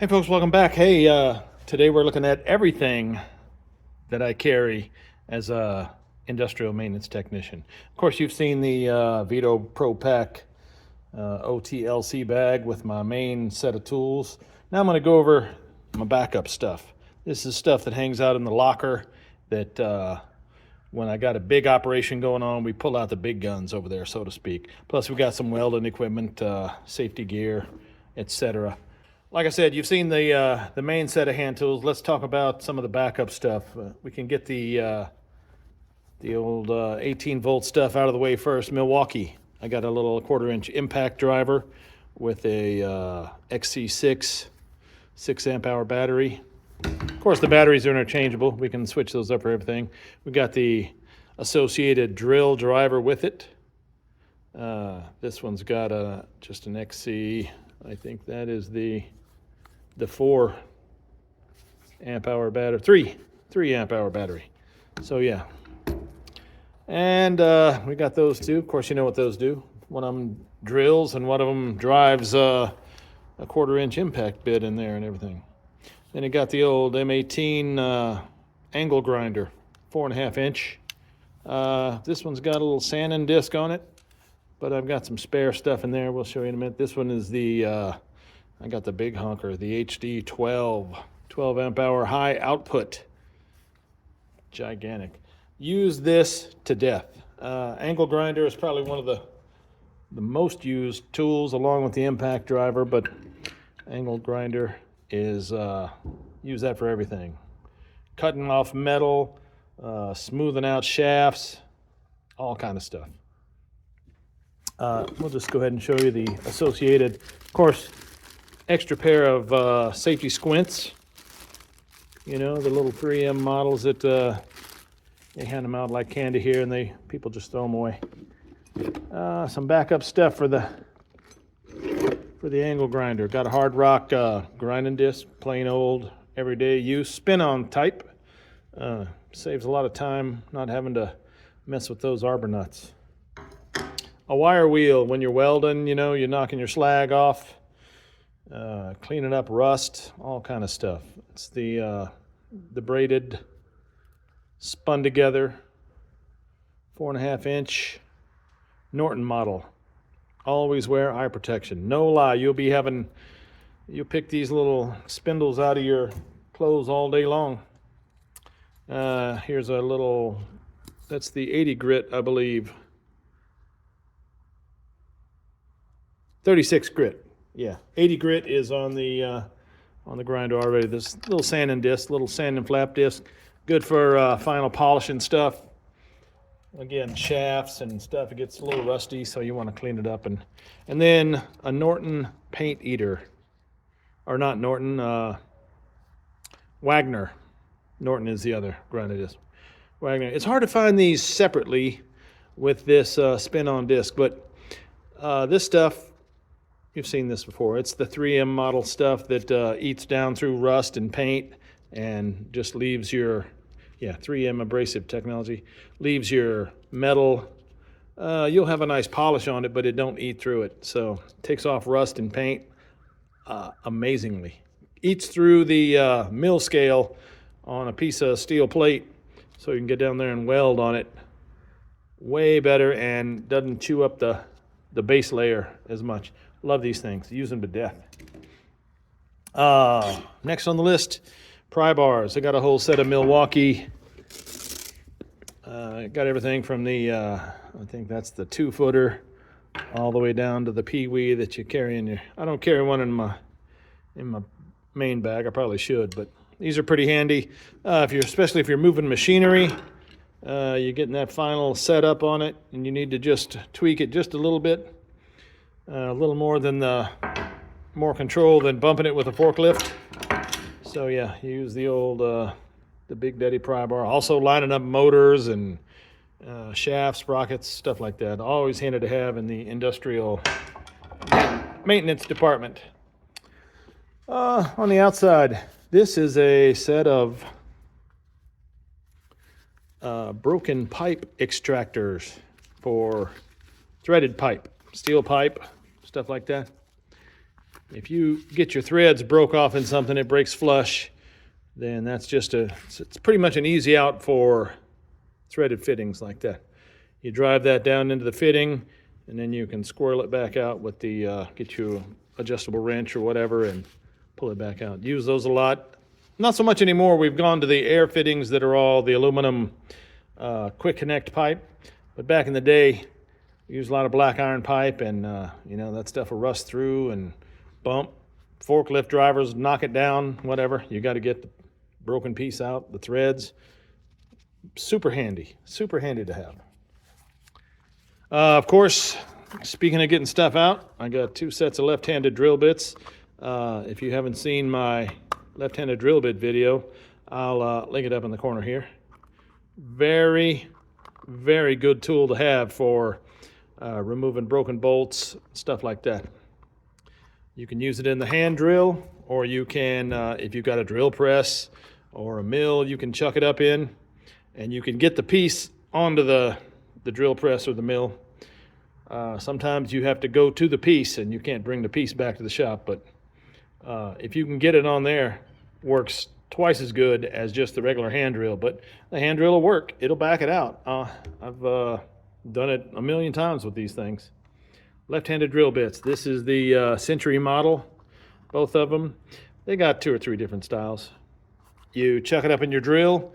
Hey folks, welcome back. Hey, today we're looking at everything that I carry as a industrial maintenance technician. Of course, you've seen the Vito Pro Pack OTLC bag with my main set of tools. Now I'm going to go over my backup stuff. This is stuff that hangs out in the locker that when I got a big operation going on, we pull out the big guns over there, so to speak. Plus, we got some welding equipment, safety gear, etc. Like I said, you've seen the main set of hand tools. Let's talk about some of the backup stuff. We can get the old 18 volt stuff out of the way first. Milwaukee. I got a little 1/4 inch impact driver with a XC6 6 amp hour battery. Of course, the batteries are interchangeable. We can switch those up for everything. We got the associated drill driver with it. This one's got just an XC. I think that is the 4 amp hour battery, 3 amp hour battery. So yeah. And we got those two. Of course, you know what those do. One of them drills and one of them drives a 1/4 inch impact bit in there and everything. Then it got the old M18 angle grinder, 4.5 inch. This one's got a little sanding disc on it, but I've got some spare stuff in there. We'll show you in a minute. This one is the I got the big honker, the HD 12 amp hour high output. Gigantic. Use this to death. Angle grinder is probably one of the most used tools along with the impact driver, but angle grinder is use that for everything. Cutting off metal, smoothing out shafts, all kind of stuff. We'll just go ahead and show you the associated, of course, extra pair of safety squints. You know, the little 3M models that they hand them out like candy here, and people just throw them away. Some backup stuff for the angle grinder. Got a hard rock grinding disc, plain old, everyday use, spin-on type. Saves a lot of time not having to mess with those arbor nuts. A wire wheel when you're welding, you know, you're knocking your slag off, cleaning up rust, all kind of stuff. It's the braided, spun together, 4.5 inch Norton model. Always wear eye protection. No lie, you'll pick these little spindles out of your clothes all day long. Here's a little, that's the 80 grit, I believe. 36 grit, yeah. 80 grit is on the grinder already. This little sanding disc, little sanding flap disc, good for final polishing stuff. Again, shafts and stuff, it gets a little rusty, so you want to clean it up. And then a Norton paint eater, or not Norton, Wagner. Norton is the other grinder disc. Wagner. It's hard to find these separately with this spin-on disc, but this stuff, you've seen this before. It's the 3M model stuff that eats down through rust and paint and just leaves your, 3M abrasive technology, leaves your metal. You'll have a nice polish on it, but it don't eat through it. So it takes off rust and paint amazingly. Eats through the mill scale on a piece of steel plate, so you can get down there and weld on it way better and doesn't chew up the base layer as much. Love these things. Use them to death. Next on the list, pry bars. I got a whole set of Milwaukee. Got everything from the, I think that's the 2-footer, all the way down to the Pee-wee that you carry in your. I don't carry one in my main bag. I probably should, but these are pretty handy. Especially if you're moving machinery, you're getting that final setup on it, and you need to just tweak it just a little bit. A little more control than bumping it with a forklift. So yeah, use the old, the Big Daddy pry bar. Also lining up motors and shafts, sprockets, stuff like that. Always handy to have in the industrial maintenance department. On the outside, this is a set of broken pipe extractors for threaded pipe, steel pipe, stuff like that. If you get your threads broke off in something, it breaks flush, then that's just it's pretty much an easy out for threaded fittings like that. You drive that down into the fitting, and then you can squirrel it back out with the, get you an adjustable wrench or whatever and pull it back out. Use those a lot. Not so much anymore. We've gone to the air fittings that are all the aluminum quick connect pipe. But back in the day, we used a lot of black iron pipe, and you know, that stuff will rust through and bump. Forklift drivers knock it down, whatever. You got to get the broken piece out, the threads. Super handy to have. Of course, speaking of getting stuff out, I got 2 sets of left-handed drill bits. If you haven't seen my left-handed drill bit video, I'll link it up in the corner here. Very, very good tool to have for removing broken bolts, stuff like that. You can use it in the hand drill, or you can, if you've got a drill press or a mill, you can chuck it up in, and you can get the piece onto the drill press or the mill. Sometimes you have to go to the piece and you can't bring the piece back to the shop, but if you can get it on there, works twice as good as just the regular hand drill. But the hand drill will work. It'll back it out. I've done it a million times with these things. Left-handed drill bits. This is the Century model, both of them. They got 2 or 3 different styles. You chuck it up in your drill,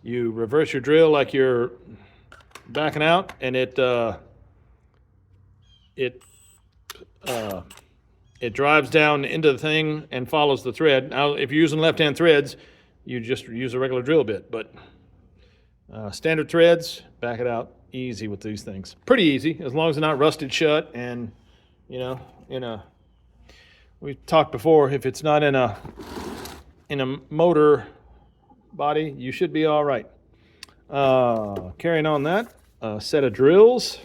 you reverse your drill like you're backing out, and it drives down into the thing and follows the thread. Now, if you're using left-hand threads, you just use a regular drill bit, but standard threads, back it out easy with these things. Pretty easy, as long as they're not rusted shut, and you know, we talked before, if it's not in a motor body, you should be all right. Carrying on that, a set of drills,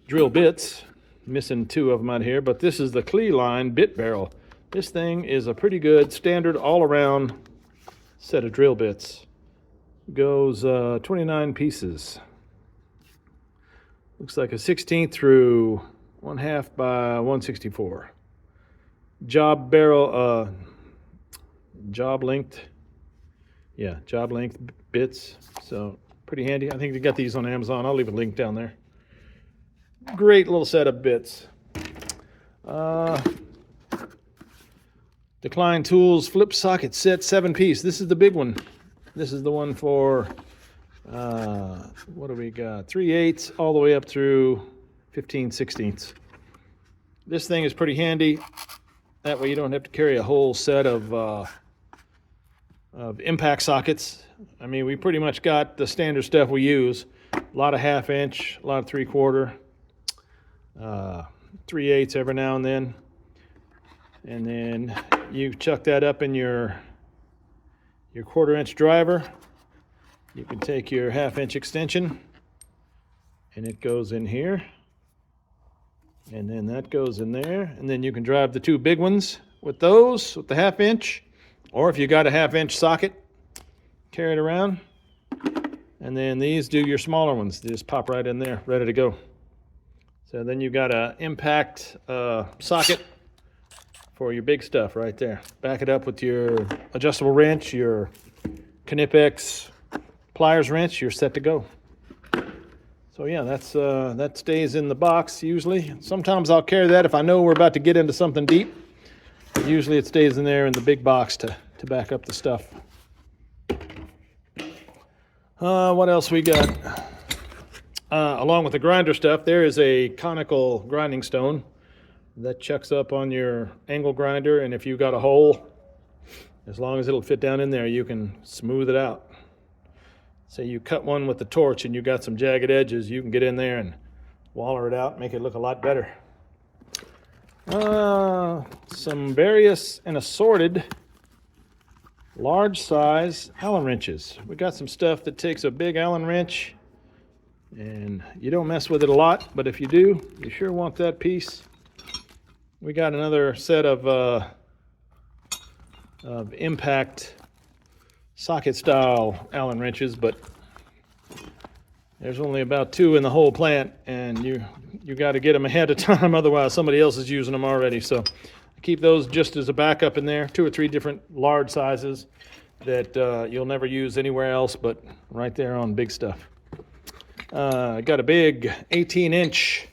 drill bits, missing 2 of them out here, but this is the Clee-Line bit barrel. This thing is a pretty good standard all-around set of drill bits. Goes 29 pieces. Looks like a 16th through 1/2 by 1/64. Job barrel, job length. Yeah, job length bits. So pretty handy. I think they got these on Amazon. I'll leave a link down there. Great little set of bits. Decline Tools flip socket set 7-piece. This is the big one. This is the one for, what do we got? 3/8 all the way up through 15/16. This thing is pretty handy. That way you don't have to carry a whole set of impact sockets. I mean, we pretty much got the standard stuff we use. A lot of 1/2 inch, a lot of 3/4, 3/8 every now and then. And then you chuck that up in your 1/4 inch driver. You can take your 1/2 inch extension, and it goes in here, and then that goes in there, and then you can drive the 2 big ones with those, with the 1/2 inch, or if you got a 1/2 inch socket, carry it around. And then these do your smaller ones. They just pop right in there, ready to go. So then you got a impact socket for your big stuff right there. Back it up with your adjustable wrench, your Knipex pliers wrench, you're set to go. So yeah, that stays in the box usually. Sometimes I'll carry that if I know we're about to get into something deep. Usually it stays in there in the big box to back up the stuff. What else we got? Along with the grinder stuff, there is a conical grinding stone that chucks up on your angle grinder, and if you got a hole, as long as it'll fit down in there, you can smooth it out. Say you cut one with the torch and you got some jagged edges, you can get in there and waller it out, make it look a lot better. Some various and assorted large size Allen wrenches. We got some stuff that takes a big Allen wrench, and you don't mess with it a lot, but if you do, you sure want that piece. We got another set of impact socket style Allen wrenches, but There's only about 2 in the whole plant, and you got to get them ahead of time, otherwise somebody else is using them already. So keep those just as a backup in there. 2 or 3 different large sizes that you'll never use anywhere else but right there on big stuff. I got a big 18-inch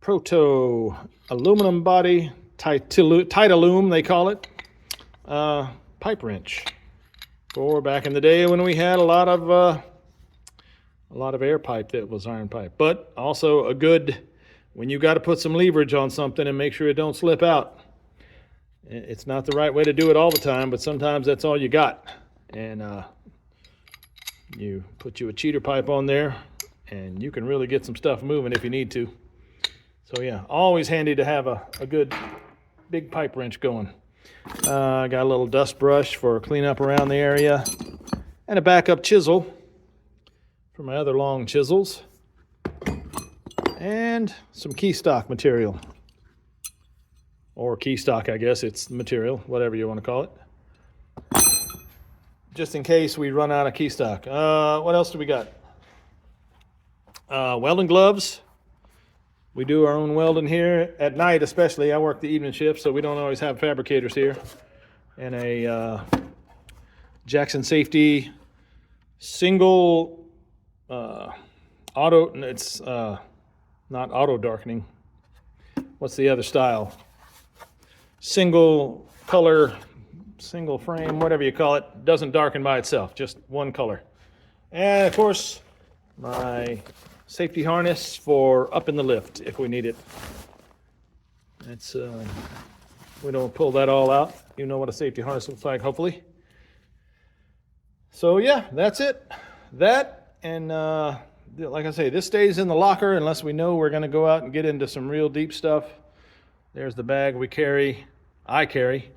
Proto aluminum body, Titaloom they call it, pipe wrench. For back in the day when we had a lot of air pipe that was iron pipe, but also a good when you got to put some leverage on something and make sure it don't slip out. It's not the right way to do it all the time, but sometimes that's all you got. And you put you a cheater pipe on there and you can really get some stuff moving if you need to. So yeah, always handy to have a good big pipe wrench going. I got a little dust brush for cleanup around the area and a backup chisel for my other long chisels, and some key stock material, or key stock, I guess it's material, whatever you want to call it, just in case we run out of key stock. What else do we got? Welding gloves. We do our own welding here at night, especially. I work the evening shift, so we don't always have fabricators here. And a Jackson Safety single auto. It's not auto darkening. What's the other style? Single color, single frame, whatever you call it. Doesn't darken by itself, just one color. And of course, my safety harness for up in the lift if we need it. It's we don't pull that all out. You know what a safety harness looks like, hopefully. So yeah, that's it. That, and like I say, this stays in the locker unless we know we're going to go out and get into some real deep stuff. There's the bag I carry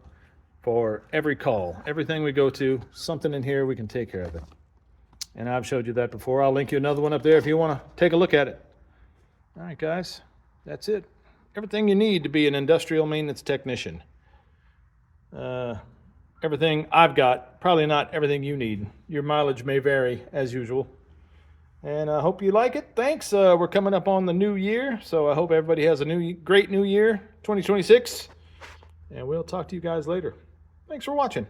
for every call. Everything we go to, something in here, we can take care of it. And I've showed you that before. I'll link you another one up there if you want to take a look at it. All right, guys, that's it. Everything you need to be an industrial maintenance technician. Everything I've got, probably not everything you need. Your mileage may vary, as usual. And I hope you like it. Thanks. We're coming up on the new year, so I hope everybody has a great new year, 2026. And we'll talk to you guys later. Thanks for watching.